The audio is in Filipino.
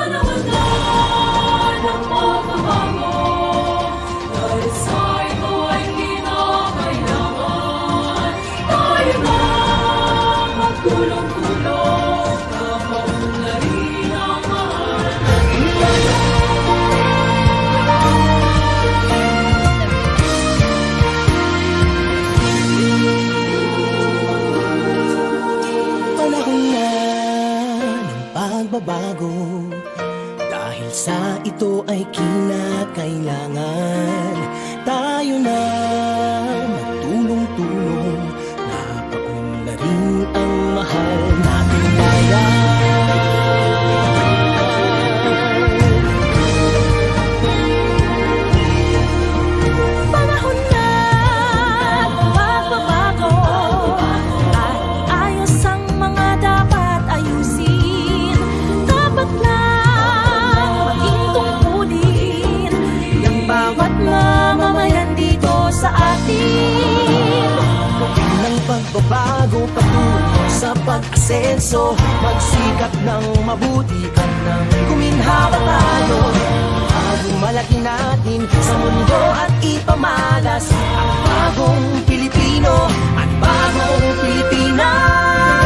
Panahon na ng pagbabago, dahil sa ito ay kinakailangan. Tayo na magtulong-tulong, kapaunlarin ang mahal. Panahon na ng pagbabago, dahil sa ito ay kinakailangan. Tayo na magtulong-tulong, napaunlarin ang mahal nating bayan. Panahon na magbabago, at ayos ang mga dapat ayusin. Dapat lang maging tungkulin ng bawat mamamayan dito sa atin. Ng pagbabago patungo sa pag-asenso, magsikap ng mabuti at nang guminhawa tayo. Malaki natin sa mundo at ipamalas ang bagong Pilipino at bagong Pilipinas.